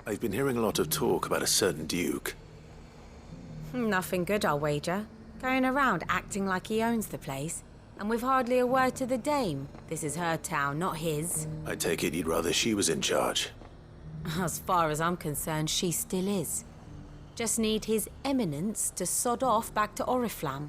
I've been hearing a lot of talk about a certain Duke. Nothing good, I'll wager. Going around acting like he owns the place. And with hardly a word to the dame. This is her town, not his. I take it you'd rather she was in charge. As far as I'm concerned, she still is. Just need his eminence to sod off back to Oriflamme.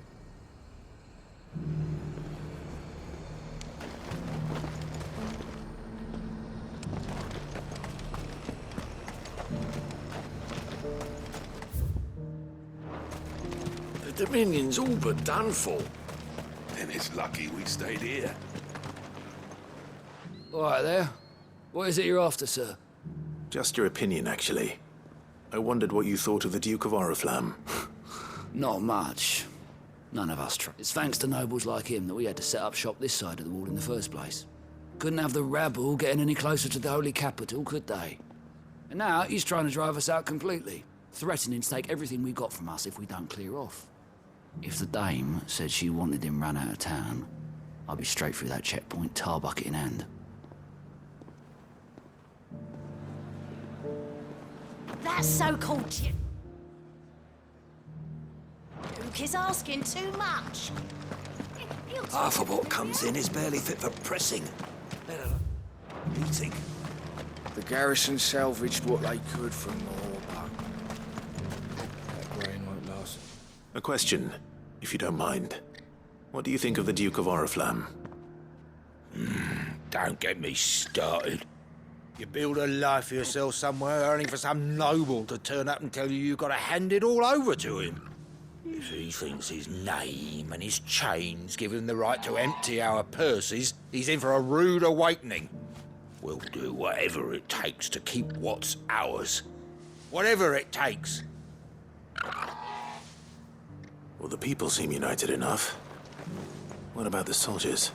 The Dominion's all but done for. Then it's lucky we stayed here. All right there. What is it you're after, sir? Just your opinion, actually. I wondered what you thought of the Duke of Oriflamme. Not much. None of us It's thanks to nobles like him that we had to set up shop this side of the wall in the first place. Couldn't have the rabble getting any closer to the holy capital, could they? And now he's trying to drive us out completely, threatening to take everything we got from us if we don't clear off. If the dame said she wanted him run out of town, I'd be straight through that checkpoint, tar bucket in hand. That so-called Duke is asking too much. Half of what comes in is barely fit for pressing, let alone eating. The garrison salvaged what they could from all, but that grain won't last. A question, if you don't mind. What do you think of the Duke of Oriflamme? Don't get me started. You build a life for yourself somewhere, only for some noble to turn up and tell you you've got to hand it all over to him. If he thinks his name and his chains give him the right to empty our purses, he's in for a rude awakening. We'll do whatever it takes to keep what's ours. Whatever it takes. Well, the people seem united enough. What about the soldiers?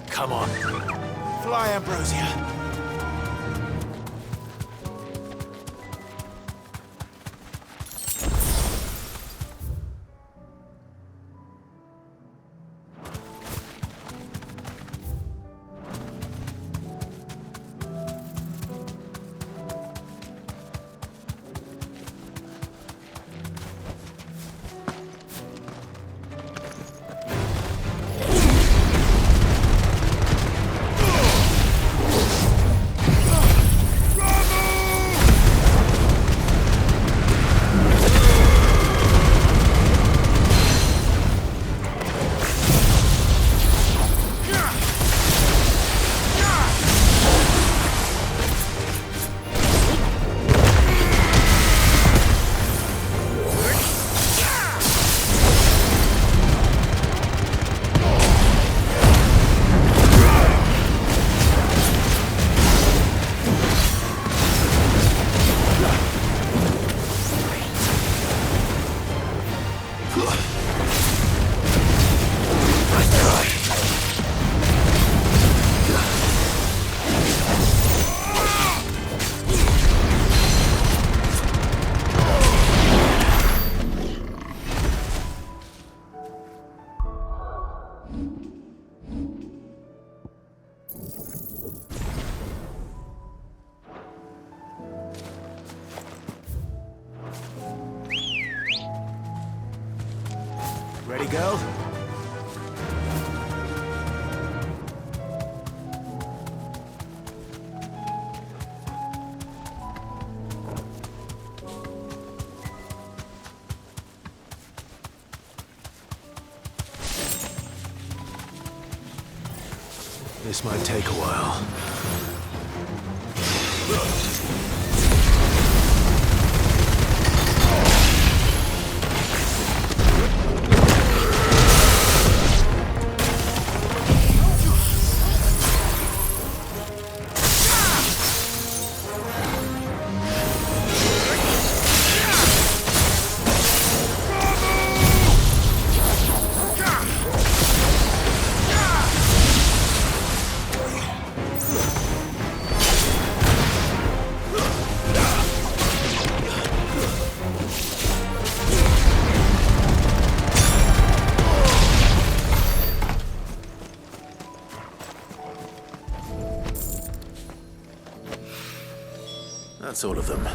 Come on. Fly, Ambrosia. Ready, girl? This might take a while. That's all of them.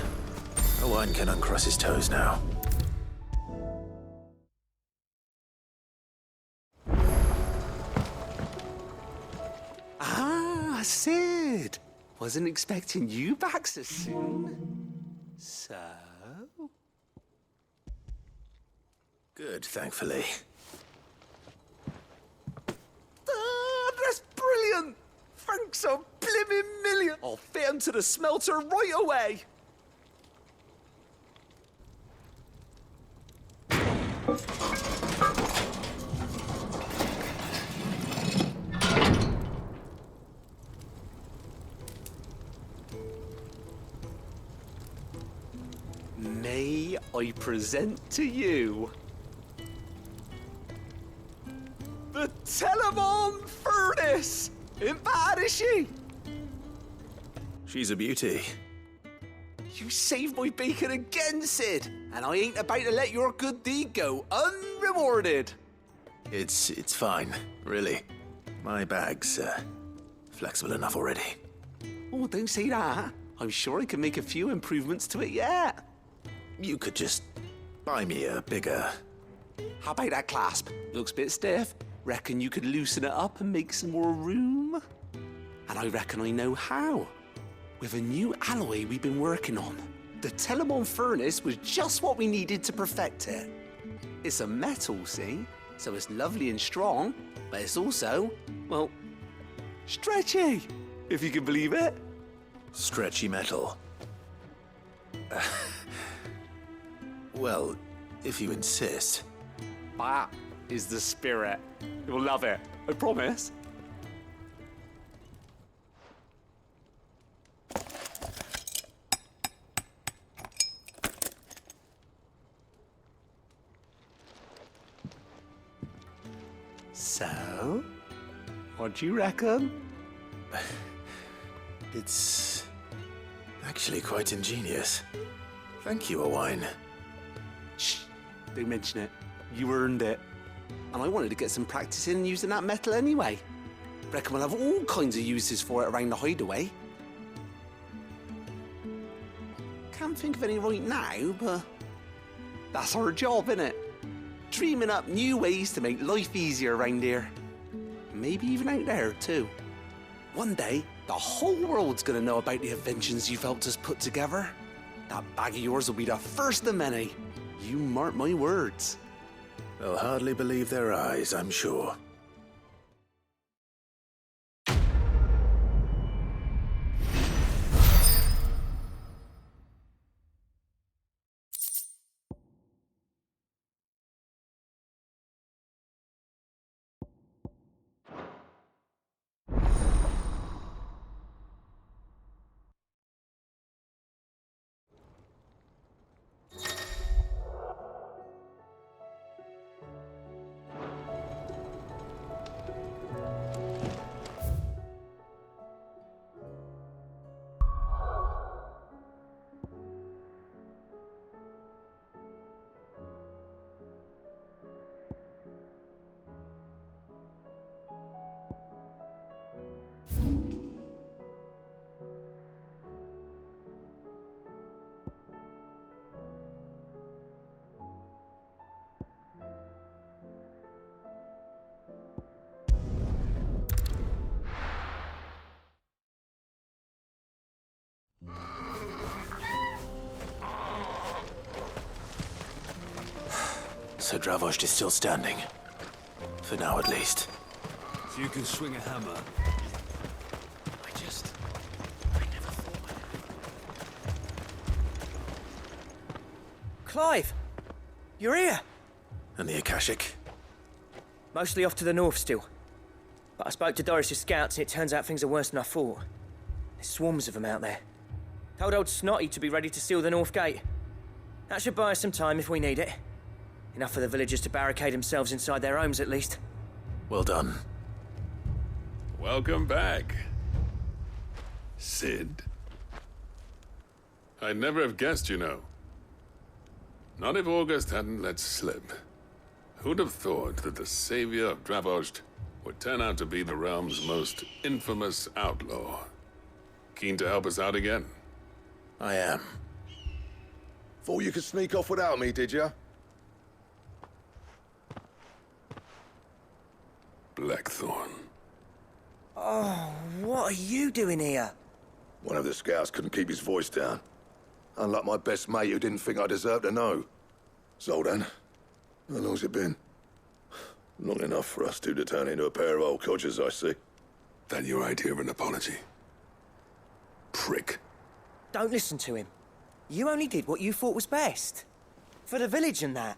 Owain can uncross his toes now. Ah, Sid! Wasn't expecting you back so soon. So? Good, thankfully. Ah, that's brilliant! Thanks a blimmin' million! I'll fit 'em to the smelter right away! May I present to you the Telemon Furnace? Ain't bad, is she? She's a beauty. You saved my bacon again, Sid, and I ain't about to let your good deed go unrewarded. It's fine, really. My bag's flexible enough already. Oh, don't say that. I'm sure I can make a few improvements to it yet. You could just buy me a bigger... How about that clasp? Looks a bit stiff. Reckon you could loosen it up and make some more room? And I reckon I know how. With a new alloy we've been working on. The Telemon Furnace was just what we needed to perfect it. It's a metal, see? So it's lovely and strong, but it's also, well, stretchy, if you can believe it. Stretchy metal. Well, if you insist. That is the spirit. You'll love it, I promise. So, what do you reckon? It's actually quite ingenious. Thank you, Owain. Shh, don't mention it. You earned it. And I wanted to get some practice in using that metal anyway. Reckon we'll have all kinds of uses for it around the hideaway. Can't think of any right now, but that's our job, innit? Dreaming up new ways to make life easier around here. Maybe even out there, too. One day, the whole world's gonna know about the inventions you've helped us put together. That bag of yours will be the first of many. You mark my words. They'll hardly believe their eyes, I'm sure. So Dravost is still standing. For now, at least. If you can swing a hammer. I never thought. Clive! You're here! And the Akashic? Mostly off to the north still. But I spoke to Doris's scouts and it turns out things are worse than I thought. There's swarms of them out there. Told old Snotty to be ready to seal the north gate. That should buy us some time if we need it. Enough for the villagers to barricade themselves inside their homes, at least. Well done. Welcome back, Sid. I'd never have guessed, you know. Not if August hadn't let slip. Who'd have thought that the savior of Dravost would turn out to be the realm's most infamous outlaw? Keen to help us out again? I am. Thought you could sneak off without me, did you? Blackthorn. Oh, what are you doing here? One of the scouts couldn't keep his voice down. Unlike my best mate who didn't think I deserved to know. Zoldan, how long's it been? Long enough for us two to turn into a pair of old codgers, I see. That your idea of an apology? Prick. Don't listen to him. You only did what you thought was best. For the village and that.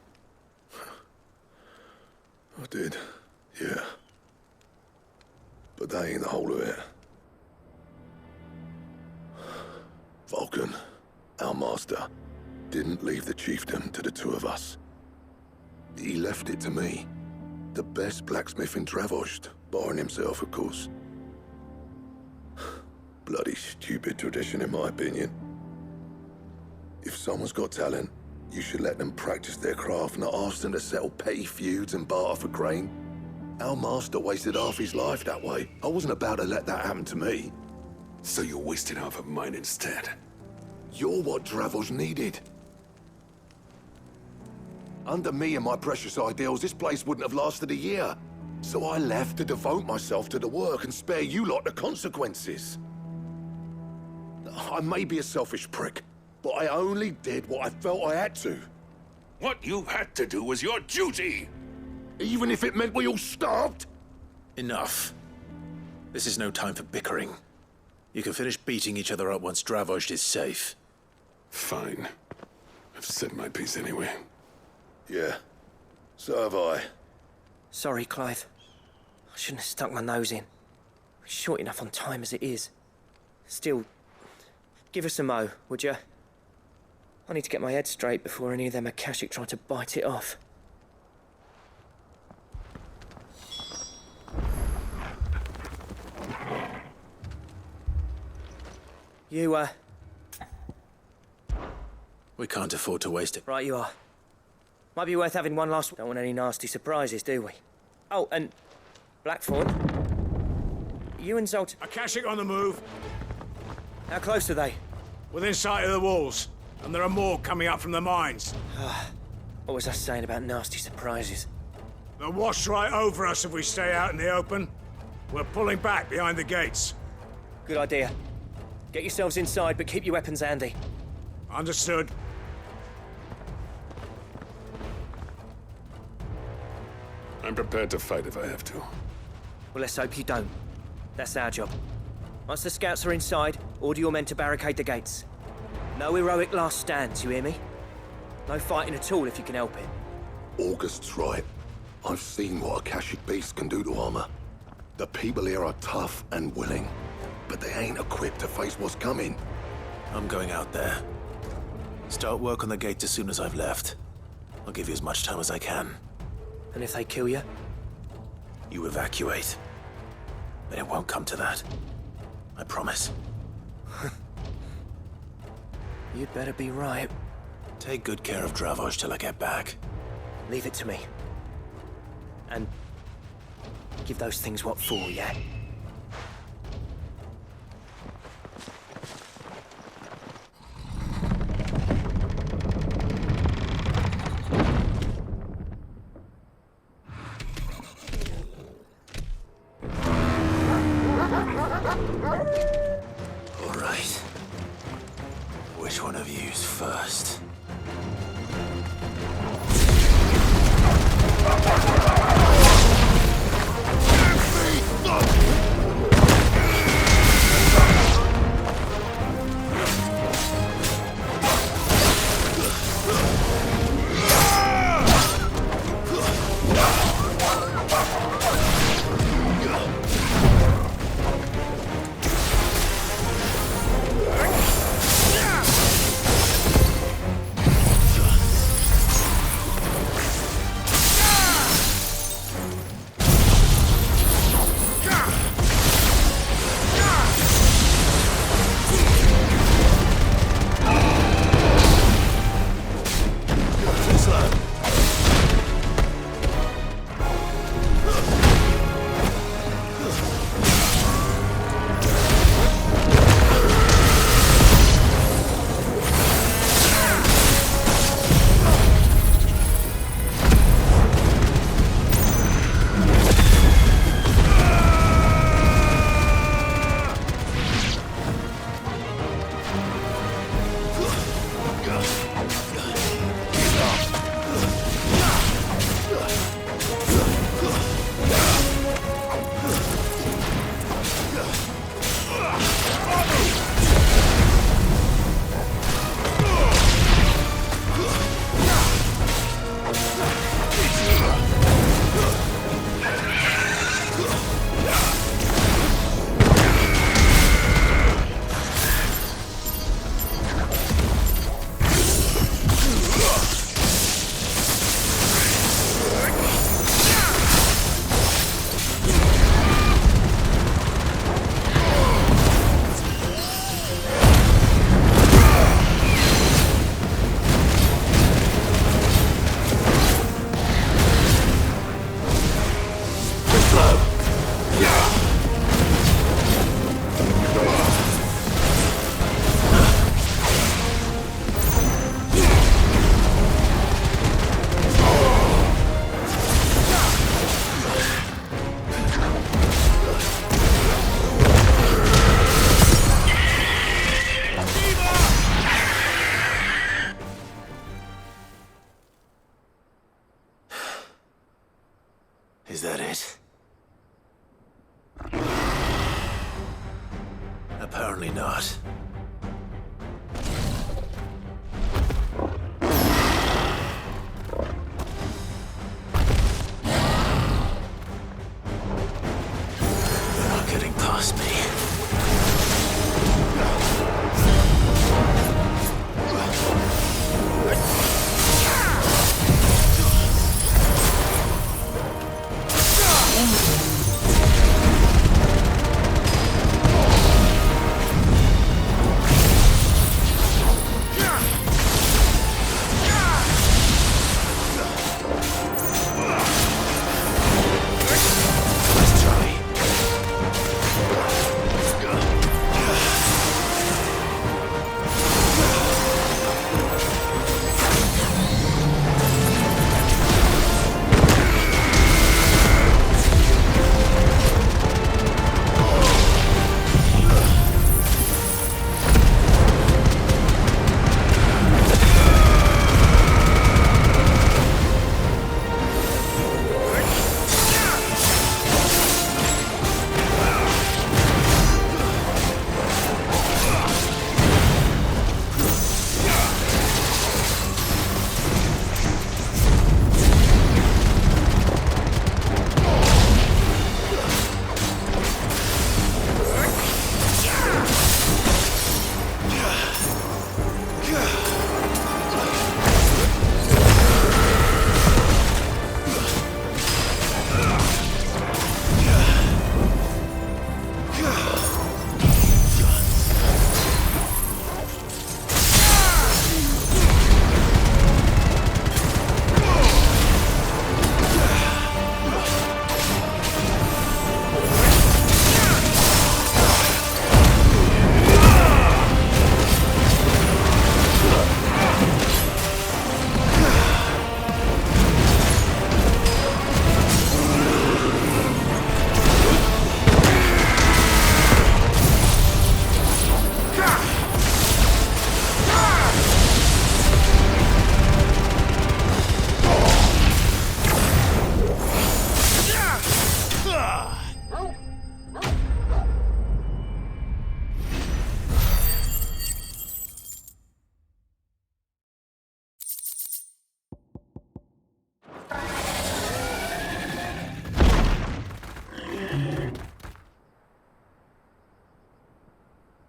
I did, yeah. But that ain't the whole of it. Vulcan, our master, didn't leave the chiefdom to the two of us. He left it to me. The best blacksmith in Dravost, barring himself, of course. Bloody stupid tradition, in my opinion. If someone's got talent, you should let them practice their craft, not ask them to settle petty feuds and barter for grain. Our master wasted half his life that way. I wasn't about to let that happen to me. So you wasted half of mine instead. You're what Dravost needed. Under me and my precious ideals, this place wouldn't have lasted a year. So I left to devote myself to the work and spare you lot the consequences. I may be a selfish prick, but I only did what I felt I had to. What you had to do was your duty! Even if it meant we all starved? Enough. This is no time for bickering. You can finish beating each other up once Dravost is safe. Fine. I've said my piece anyway. Yeah, so have I. Sorry, Clive. I shouldn't have stuck my nose in. We're short enough on time as it is. Still, give us a mo, would you? I need to get my head straight before any of them Akashic try to bite it off. You, We can't afford to waste it. right you are. Might be worth having one last... Don't want any nasty surprises, do we? Oh, and... Blackthorn. You and Zolt... Akashic on the move. How close are they? Within sight of the walls. And there are more coming up from the mines. What was I saying about nasty surprises? They'll wash right over us if we stay out in the open. We're pulling back behind the gates. Good idea. Get yourselves inside, but keep your weapons handy. Understood. I'm prepared to fight if I have to. Well, let's hope you don't. That's our job. Once the scouts are inside, order your men to barricade the gates. No heroic last stands, you hear me? No fighting at all if you can help it. August's right. I've seen what Akashic beasts can do to armor. The people here are tough and willing, but they ain't equipped to face what's coming. I'm going out there. Start work on the gate as soon as I've left. I'll give you as much time as I can. And if they kill you? You evacuate. But it won't come to that. I promise. You'd better be right. Take good care of Dravost till I get back. Leave it to me. And... give those things what for, yeah? All right. Which one of you's first? Is that it? Apparently not. You're not getting past me.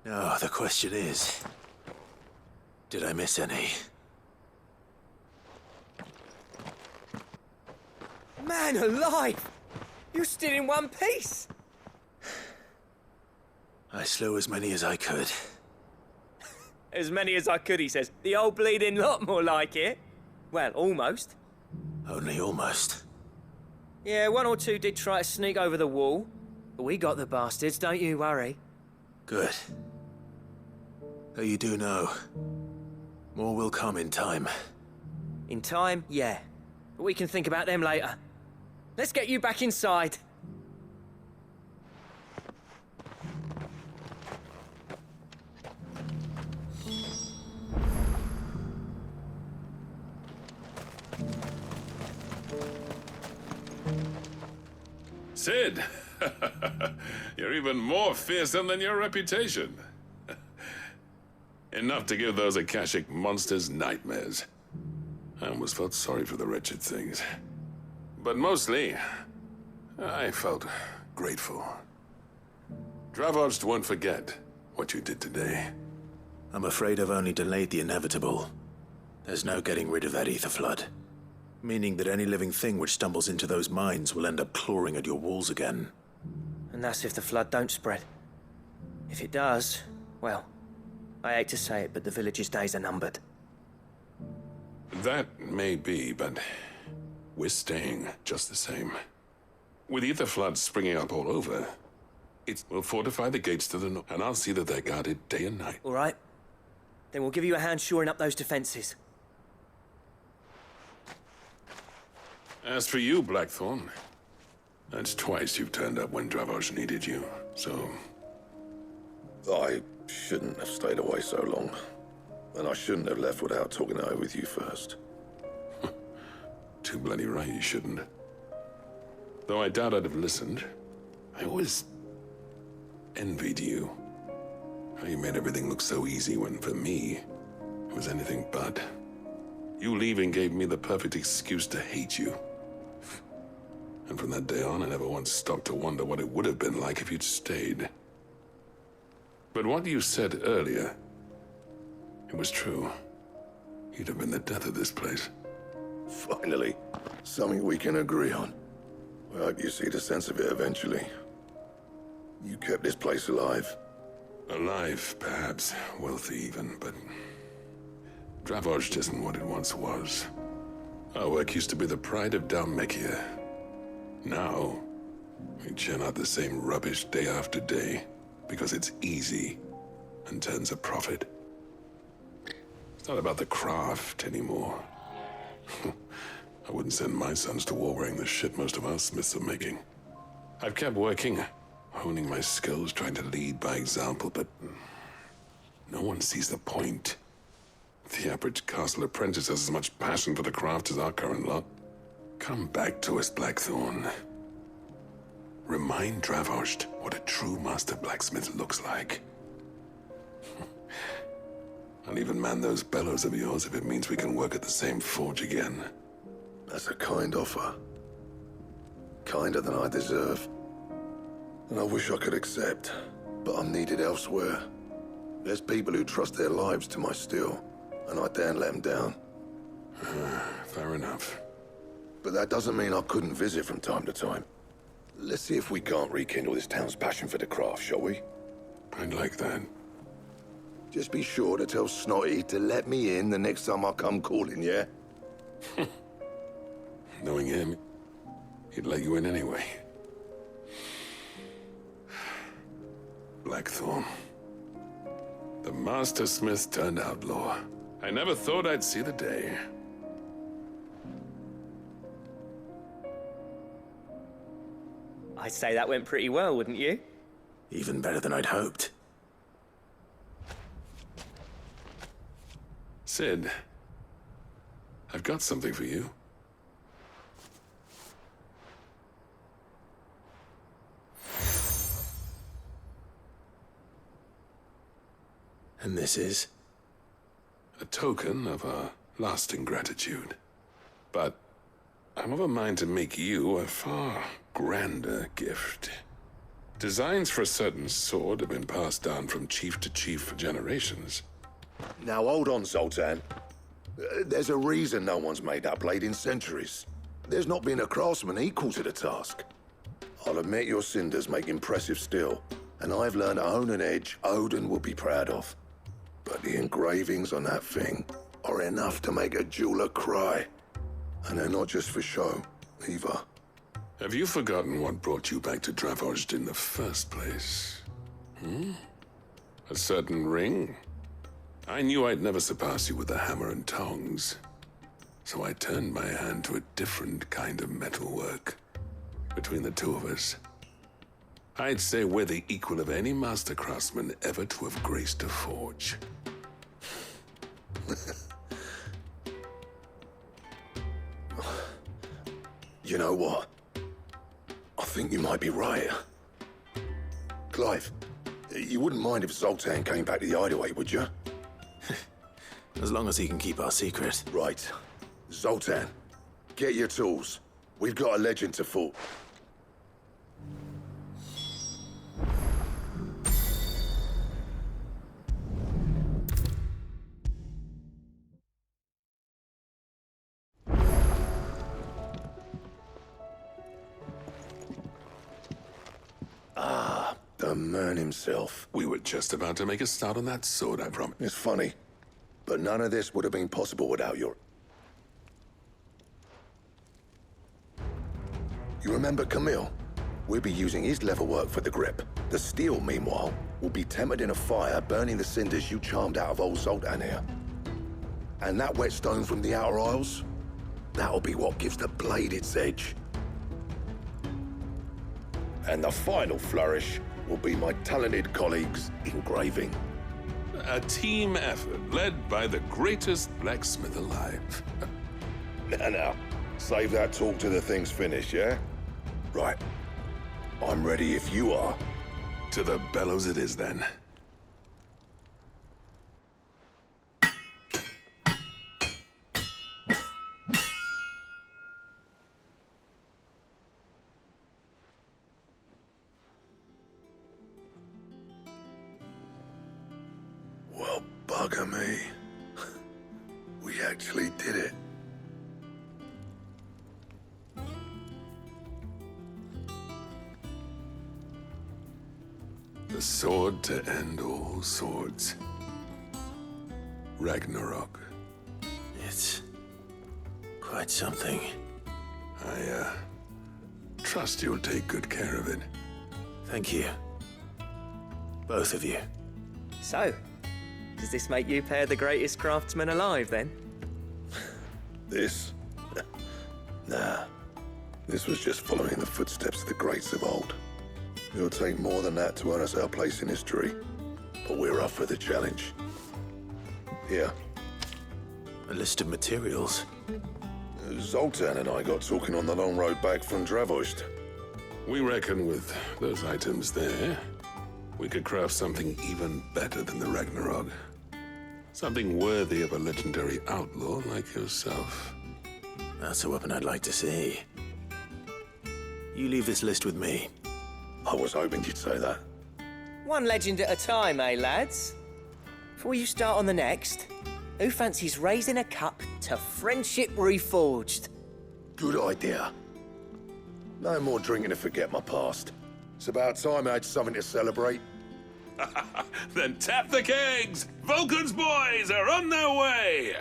Now, the question is, did I miss any? Man alive! You're still in one piece! I slew as many as I could. As many as I could, he says. The old bleeding lot, more like it. Well, almost. Only almost. Yeah, one or two did try to sneak over the wall. But we got the bastards, don't you worry. Good. Though you do know, more will come in time. In time, yeah. But we can think about them later. Let's get you back inside. Sid! You're even more fearsome than your reputation. Enough to give those Akashic monsters nightmares. I almost felt sorry for the wretched things. But mostly, I felt grateful. Dravoged won't forget what you did today. I'm afraid I've only delayed the inevitable. There's no getting rid of that ether flood. Meaning that any living thing which stumbles into those mines will end up clawing at your walls again. And that's if the flood don't spread. If it does, well, I hate to say it, but the village's days are numbered. That may be, but we're staying just the same. With ether floods springing up all over, it will fortify the gates to the north, and I'll see that they're guarded day and night. All right. Then we'll give you a hand shoring up those defenses. As for you, Blackthorn, that's twice you've turned up when Dravos needed you, so... I shouldn't have stayed away so long. And I shouldn't have left without talking it over with you first. Too bloody right you shouldn't. Though I doubt I'd have listened. I always envied you. How you made everything look so easy when, for me, it was anything but. You leaving gave me the perfect excuse to hate you. And from that day on, I never once stopped to wonder what it would have been like if you'd stayed. But what you said earlier, it was true. You'd have been the death of this place. Finally, something we can agree on. I hope you see the sense of it eventually. You kept this place alive. Alive, perhaps. Wealthy even, but... Dravozh isn't what it once was. Our work used to be the pride of Dalmekia. Now, we churn out the same rubbish day after day because it's easy and turns a profit. It's not about the craft anymore. I wouldn't send my sons to war wearing the shit most of our smiths are making. I've kept working, honing my skills, trying to lead by example, but no one sees the point. The average castle apprentice has as much passion for the craft as our current lot. Come back to us, Blackthorn. Remind Dravozh what a true master blacksmith looks like. I'll even man those bellows of yours if it means we can work at the same forge again. That's a kind offer. Kinder than I deserve. And I wish I could accept, but I'm needed elsewhere. There's people who trust their lives to my steel, and I daren't let them down. Fair enough. But that doesn't mean I couldn't visit from time to time. Let's see if we can't rekindle this town's passion for the craft, shall we? I'd like that. Just be sure to tell Snotty to let me in the next time I come calling, yeah? Knowing him, he'd let you in anyway. Blackthorn. The Master Smith turned outlaw. I never thought I'd see the day. I'd say that went pretty well, wouldn't you? Even better than I'd hoped. Sid, I've got something for you. And this is? A token of our lasting gratitude. But I'm of a mind to make you a far grander gift. Designs for a certain sword have been passed down from chief to chief for generations. Now hold on, Zoltan. There's a reason no one's made that blade in centuries. There's not been a craftsman equal to the task. I'll admit your cinders make impressive steel, and I've learned to own an edge Odin will be proud of. But the engravings on that thing are enough to make a jeweler cry. And they're not just for show, either. Have you forgotten what brought you back to Dravozh in the first place? A certain ring? I knew I'd never surpass you with the hammer and tongs. So I turned my hand to a different kind of metalwork. Between the two of us, I'd say we're the equal of any master craftsman ever to have graced a forge. You know what? I think you might be right. Clive, you wouldn't mind if Zoltan came back to the hideaway, would you? As long as he can keep our secret. Right. Zoltan, get your tools. We've got a legend to fall. The man himself. We were just about to make a start on that sword, I promise. It's funny, but none of this would have been possible without your... You remember Camille? We'll be using his leatherwork for the grip. The steel, meanwhile, will be tempered in a fire, burning the cinders you charmed out of old Zoltan here. And that whetstone from the Outer Isles, that'll be what gives the blade its edge. And the final flourish will be my talented colleagues' engraving. A team effort led by the greatest blacksmith alive. Now, save that talk till the thing's finished, yeah? Right. I'm ready if you are. To the bellows it is, then. Well, bugger me. We actually did it. The sword to end all swords. Ragnarok. It's quite something. I trust you'll take good care of it. Thank you. Both of you. So, does this make you pair the greatest craftsman alive, then? This? Nah. This was just following the footsteps of the greats of old. It'll take more than that to earn us our place in history. But we're up for the challenge. Here. A list of materials. Zoltan and I got talking on the long road back from Dravoist. We reckon with those items there, we could craft something even better than the Ragnarok. Something worthy of a legendary outlaw like yourself. That's a weapon I'd like to see. You leave this list with me. I was hoping you'd say that. One legend at a time, eh, lads? Before you start on the next, who fancies raising a cup to friendship reforged? Good idea. No more drinking to forget my past. It's about time I had something to celebrate. Then tap the kegs! Vulcan's boys are on their way!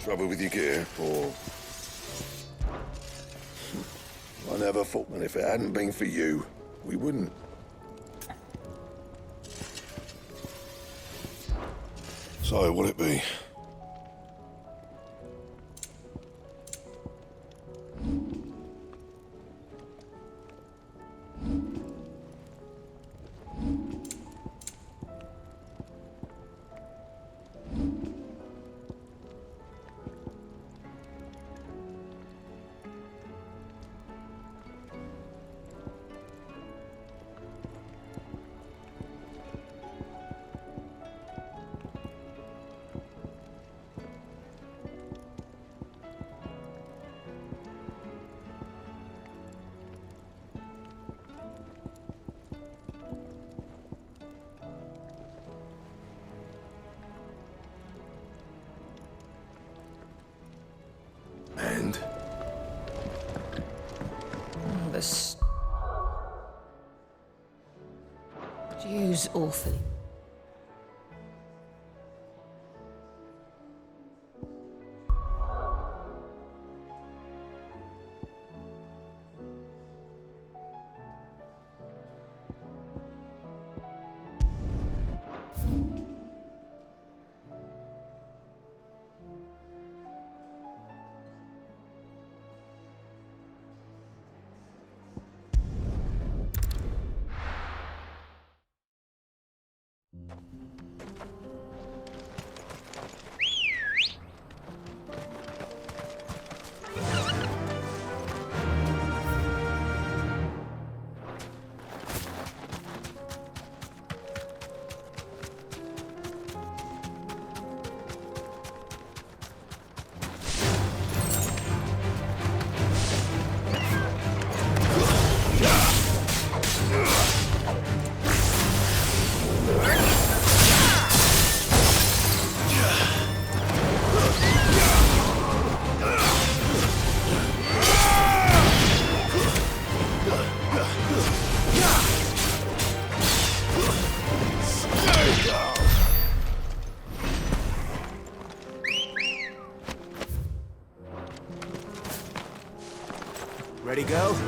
Trouble with your gear, or... I never thought that if it hadn't been for you, we wouldn't. So, what'd it be? And? This Jews awfully. Ready, girl?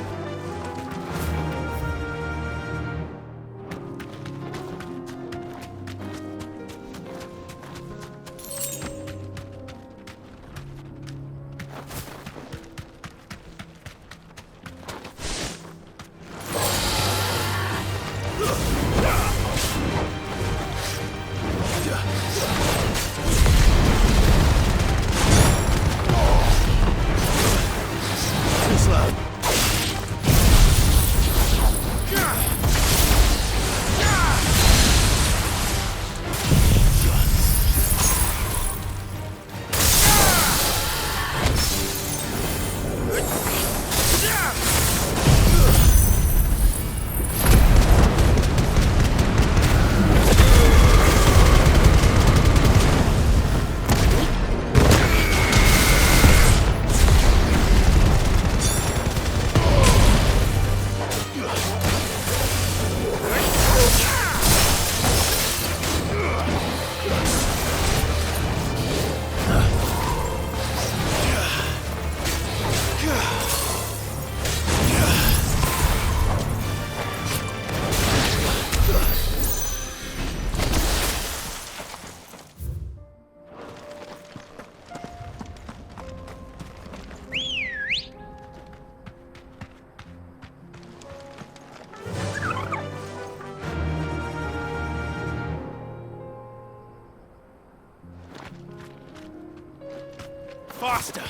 Faster!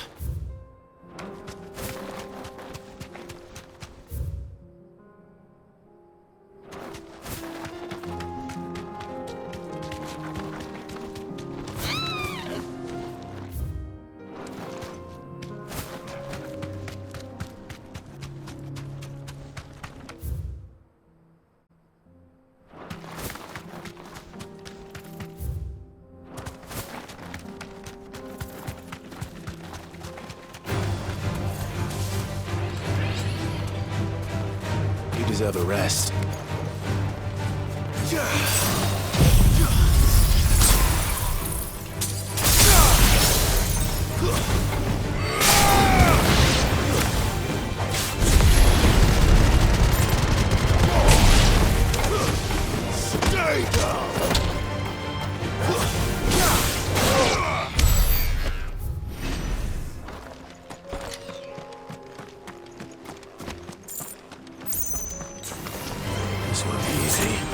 You deserve a rest. This won't be easy.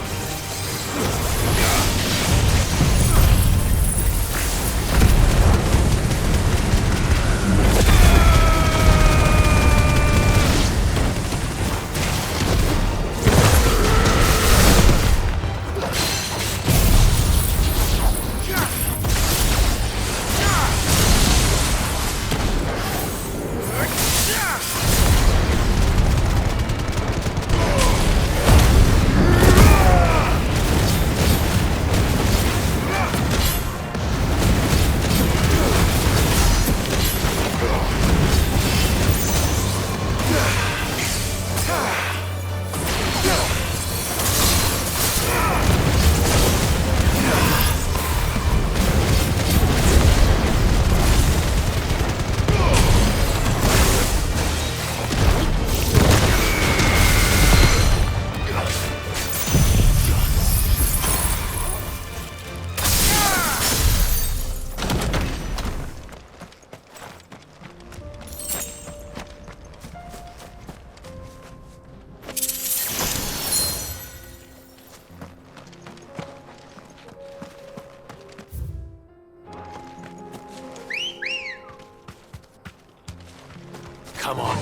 Come on.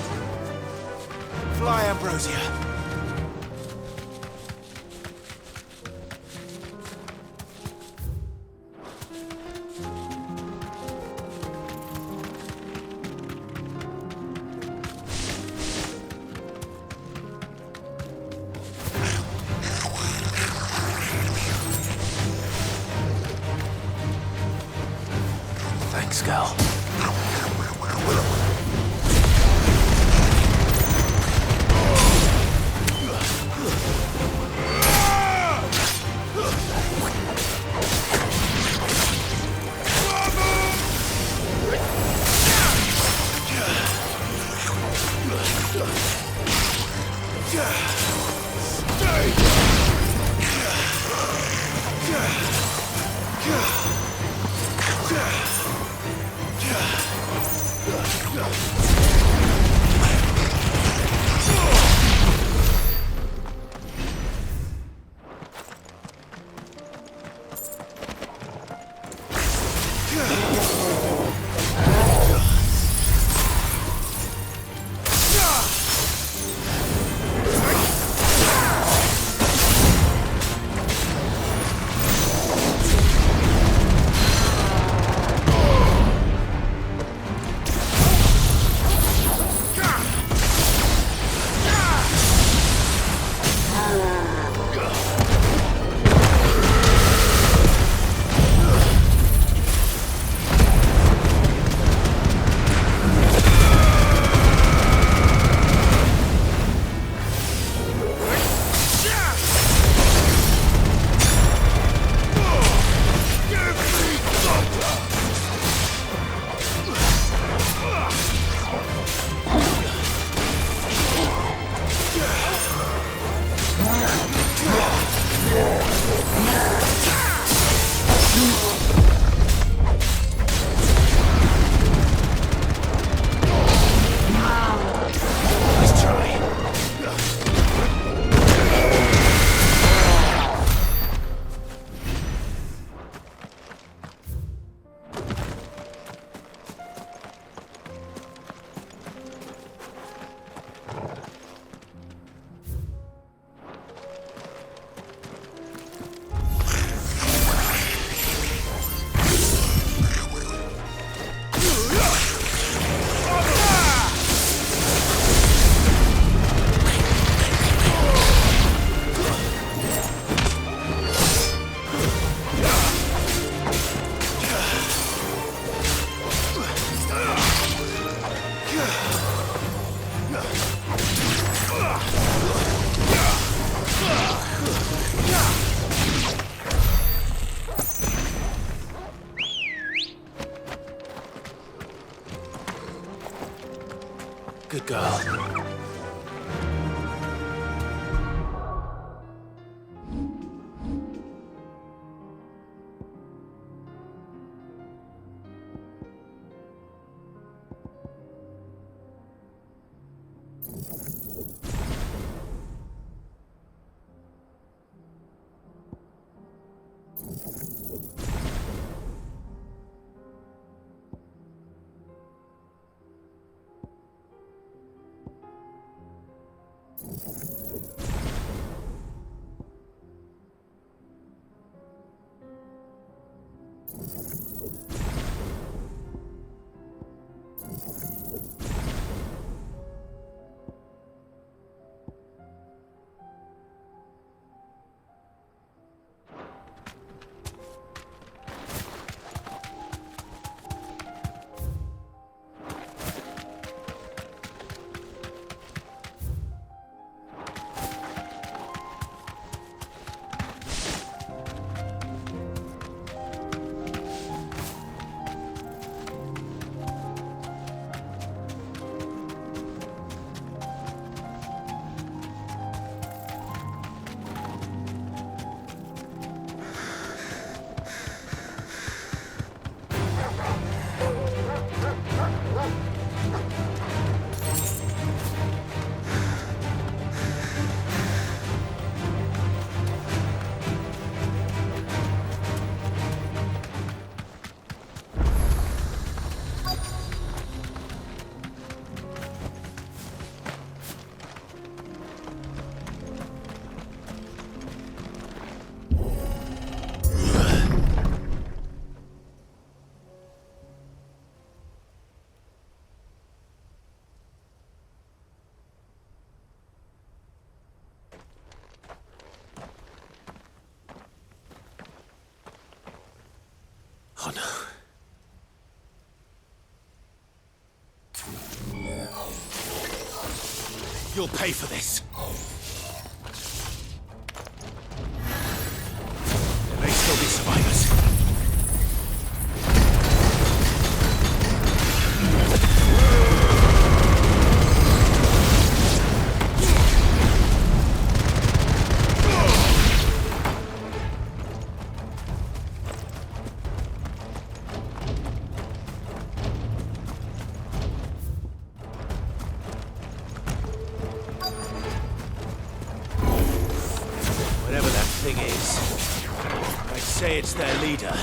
Fly, Ambrosia. Thanks, girl. Ugh. Good girl. Oh no. You'll pay for this. There may still be survivors. Whatever that thing is, I'd say it's their leader.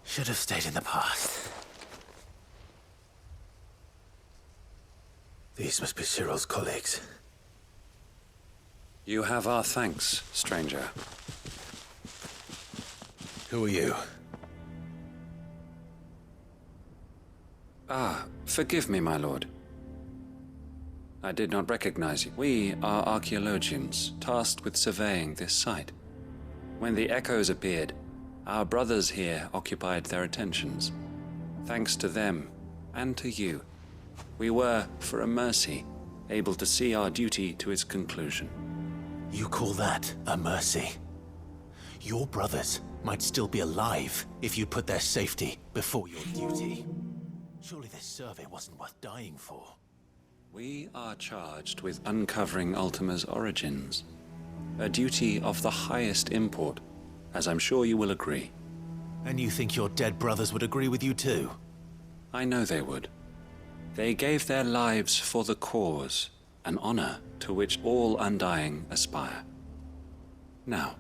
Should have stayed in the past. These must be Cyril's colleagues. You have our thanks, stranger. Who are you? Ah, forgive me, my lord. I did not recognize you. We are archaeologians, tasked with surveying this site. When the echoes appeared, our brothers here occupied their attentions. Thanks to them, and to you, we were, for a mercy, able to see our duty to its conclusion. You call that a mercy? Your brothers might still be alive if you put their safety before your duty. Surely this survey wasn't worth dying for. We are charged with uncovering Ultima's origins. A duty of the highest import, as I'm sure you will agree. And you think your dead brothers would agree with you too? I know they would. They gave their lives for the cause, an honor to which all Undying aspire. Now,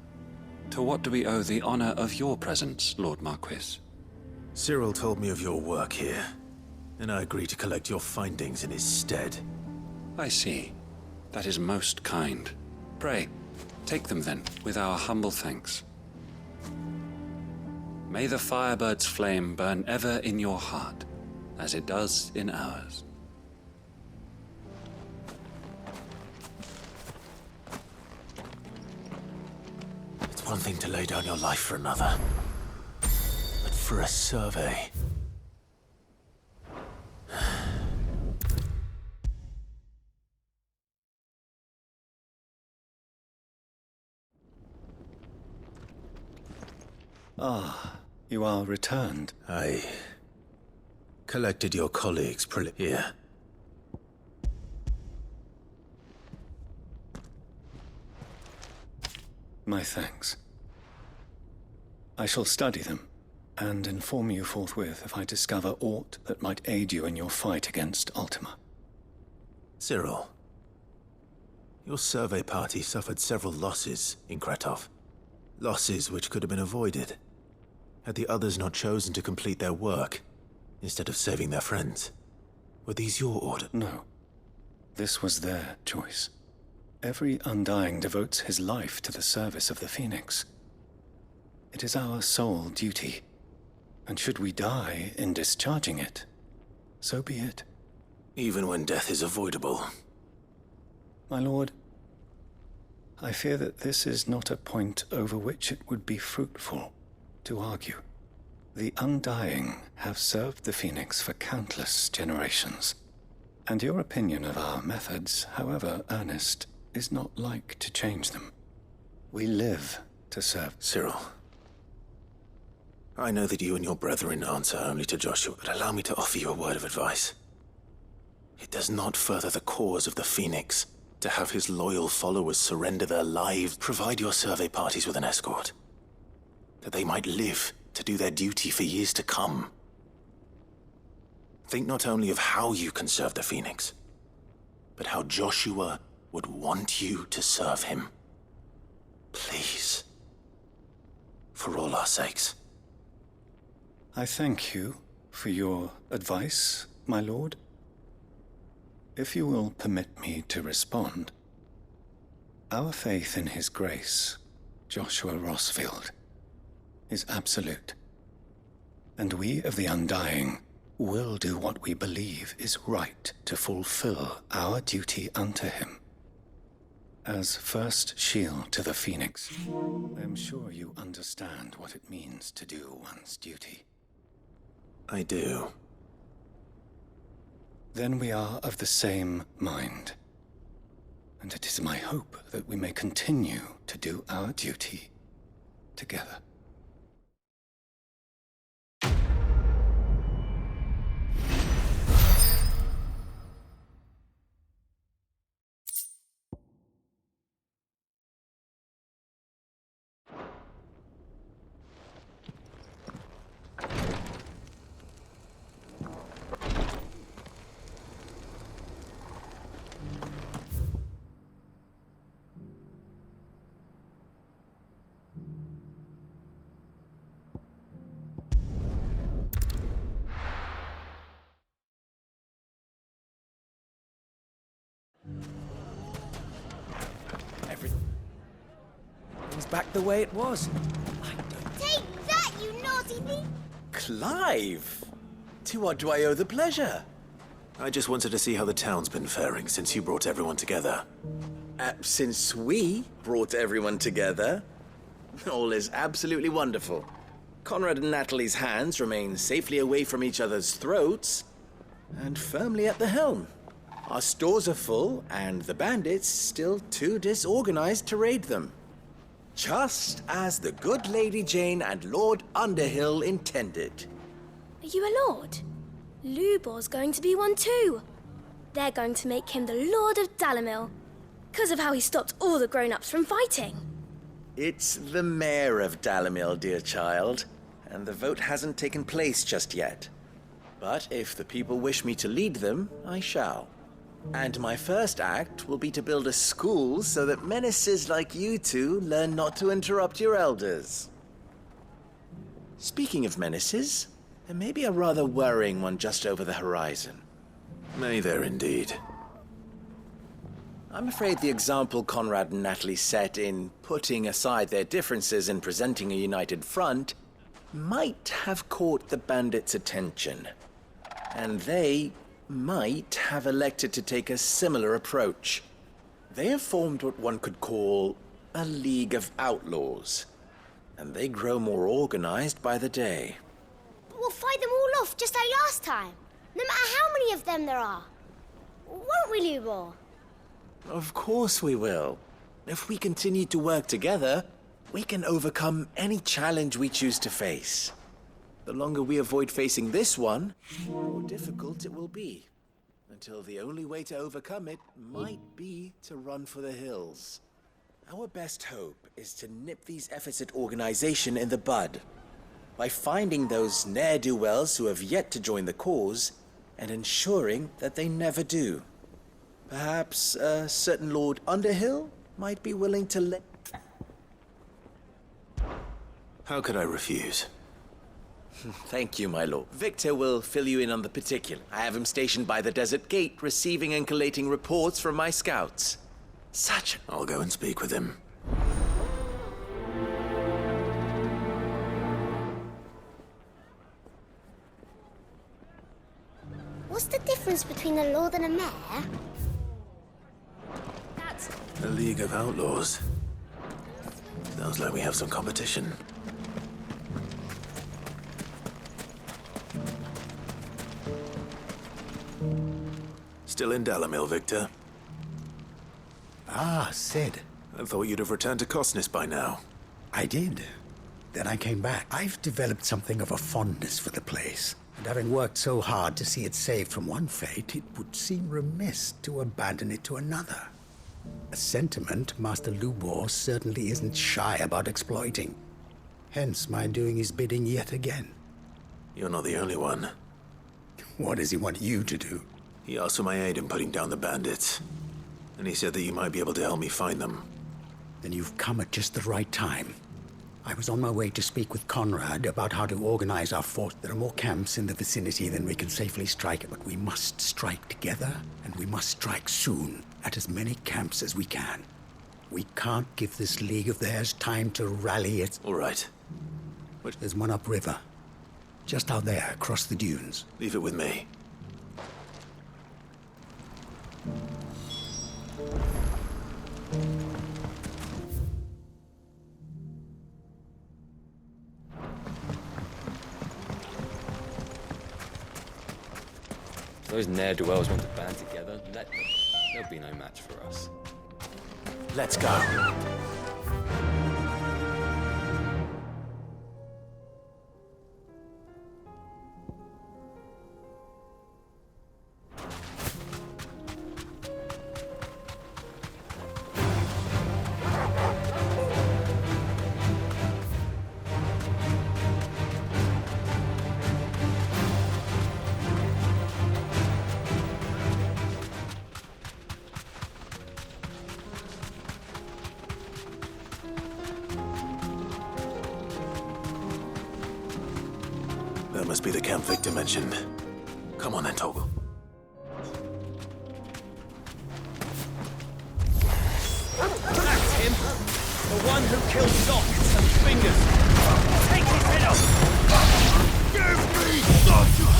to what do we owe the honor of your presence, Lord Marquis? Cyril told me of your work here, and I agreed to collect your findings in his stead. I see. That is most kind. Pray, take them then, with our humble thanks. May the Firebird's flame burn ever in your heart, as it does in ours. It's one thing to lay down your life for another, but for a survey... Ah, you are returned. I collected your colleagues' here. My thanks. I shall study them, and inform you forthwith if I discover aught that might aid you in your fight against Ultima. Cyril, your survey party suffered several losses in Kretov. Losses which could have been avoided, had the others not chosen to complete their work, instead of saving their friends. Were these your orders? No. This was their choice. Every Undying devotes his life to the service of the Phoenix. It is our sole duty, and should we die in discharging it, so be it. Even when death is avoidable. My lord, I fear that this is not a point over which it would be fruitful to argue. The Undying have served the Phoenix for countless generations, and your opinion of our methods, however earnest, is not like to change them. We live to serve. Cyril, I know that you and your brethren answer only to Joshua, but allow me to offer you a word of advice. It does not further the cause of the Phoenix to have his loyal followers surrender their lives. Provide your survey parties with an escort, that they might live to do their duty for years to come. Think not only of how you can serve the Phoenix, but how Joshua would want you to serve him. Please. For all our sakes. I thank you for your advice, my lord. If you will permit me to respond, our faith in his grace, Joshua Rossfield, is absolute. And we of the Undying will do what we believe is right to fulfill our duty unto him. As first shield to the Phoenix, I am sure you understand what it means to do one's duty. I do. Then we are of the same mind. And it is my hope that we may continue to do our duty together. Everything's back the way it was. Take that, you naughty thief! Clive! To what do I owe the pleasure? I just wanted to see how the town's been faring since you brought everyone together. Since we brought everyone together, all is absolutely wonderful. Conrad and Natalie's hands remain safely away from each other's throats and firmly at the helm. Our stores are full, and the bandits still too disorganized to raid them. Just as the good Lady Jane and Lord Underhill intended. Are you a lord? Lubor's going to be one too. They're going to make him the Lord of Dalamil, because of how he stopped all the grown-ups from fighting. It's the mayor of Dalamil, dear child, and the vote hasn't taken place just yet. But if the people wish me to lead them, I shall. And my first act will be to build a school so that menaces like you two learn not to interrupt your elders. Speaking of menaces, there may be a rather worrying one just over the horizon. May there indeed. I'm afraid the example Conrad and Natalie set in putting aside their differences and presenting a united front might have caught the bandits' attention. And they might have elected to take a similar approach. They have formed what one could call a League of Outlaws, and they grow more organized by the day. But we'll fight them all off just like last time, no matter how many of them there are. Won't we, Lubor? Of course we will. If we continue to work together, we can overcome any challenge we choose to face. The longer we avoid facing this one, the more difficult it will be. Until the only way to overcome it might be to run for the hills. Our best hope is to nip these efforts at organization in the bud. By finding those ne'er-do-wells who have yet to join the cause, and ensuring that they never do. Perhaps a certain Lord Underhill might be willing to let... How could I refuse? Thank you, my lord. Victor will fill you in on the particular. I have him stationed by the desert gate, receiving and collating reports from my scouts. Such... I'll go and speak with him. What's the difference between a lord and a mayor? A League of Outlaws. Sounds like we have some competition. Still in Dalamil, Victor? Ah, Sid. I thought you'd have returned to Cosnis by now. I did. Then I came back. I've developed something of a fondness for the place. And having worked so hard to see it saved from one fate, it would seem remiss to abandon it to another. A sentiment Master Lubor certainly isn't shy about exploiting. Hence my doing his bidding yet again. You're not the only one. What does he want you to do? He asked for my aid in putting down the bandits. And he said that you might be able to help me find them. Then you've come at just the right time. I was on my way to speak with Conrad about how to organize our force. There are more camps in the vicinity than we can safely strike, but we must strike together, and we must strike soon, at as many camps as we can. We can't give this league of theirs time to rally its... All right. There's one upriver. Just out there, across the dunes. Leave it with me. If those ne'er-do-wells want to band together, let them. There'll be no match for us. Let's go. That must be the camp Victor mentioned. Come on then, Toggle. That's him! The one who killed Doc and Fingers! Take his head off! Give me Dodger!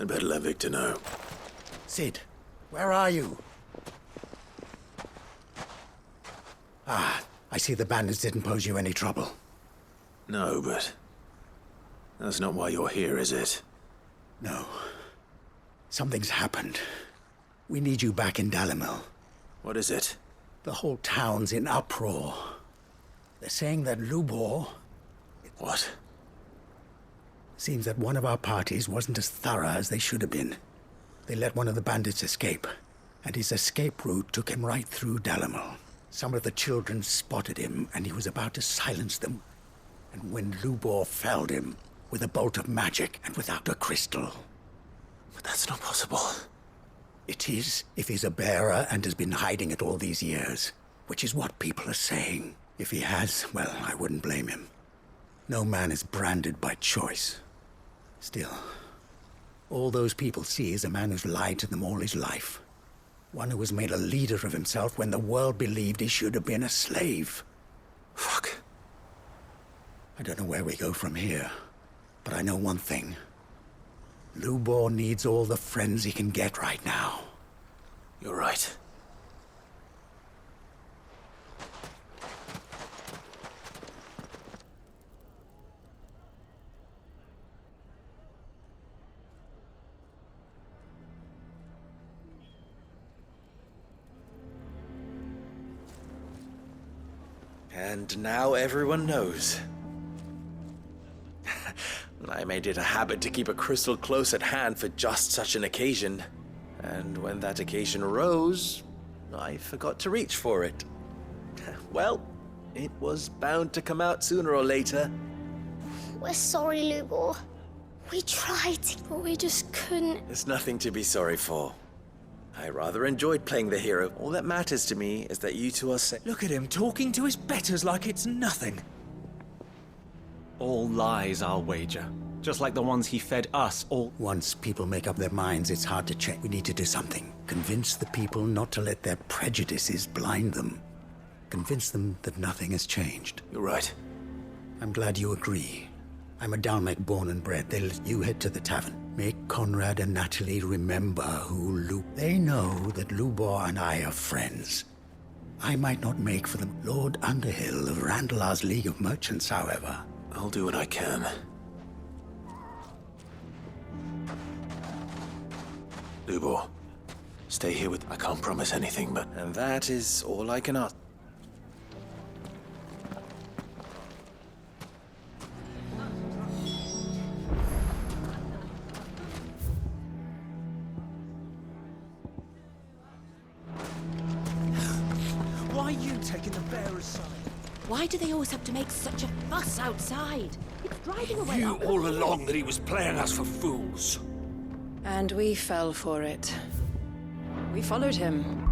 I'd better let Victor know. Sid, where are you? Ah, I see the bandits didn't pose you any trouble. No, but that's not why you're here, is it? No. Something's happened. We need you back in Dalimil. What is it? The whole town's in uproar. They're saying that Lubor... What? Seems that one of our parties wasn't as thorough as they should have been. They let one of the bandits escape, and his escape route took him right through Dalimil. Some of the children spotted him, and he was about to silence them. And when Lubor felled him, with a bolt of magic and without a crystal. But that's not possible. It is, if he's a bearer and has been hiding it all these years, which is what people are saying. If he has, well, I wouldn't blame him. No man is branded by choice. Still, all those people see is a man who's lied to them all his life. One who was made a leader of himself when the world believed he should have been a slave. Fuck. I don't know where we go from here, but I know one thing. Lubor needs all the friends he can get right now. You're right. And now everyone knows. I made it a habit to keep a crystal close at hand for just such an occasion. And when that occasion arose, I forgot to reach for it. Well, it was bound to come out sooner or later. We're sorry, Lubor. We tried, but we just couldn't. There's nothing to be sorry for. I rather enjoyed playing the hero. All that matters to me is that you two are safe. Look at him talking to his betters like it's nothing. All lies, I'll wager. Just like the ones he fed us all. Once people make up their minds, it's hard to change. We need to do something. Convince the people not to let their prejudices blind them. Convince them that nothing has changed. You're right. I'm glad you agree. I'm a Dalmec born and bred. They'll let you head to the tavern. Make Conrad and Natalie remember who They know that Lubor and I are friends. I might not make for them Lord Underhill of Randalar's League of Merchants, however. I'll do what I can. Lubor, stay here with... I can't promise anything, but... And that is all I can ask. Why are you taking the bearer's side? Why do they always have to make such a fuss outside? It's driving away. You all along that he was playing us for fools. And we fell for it. We followed him.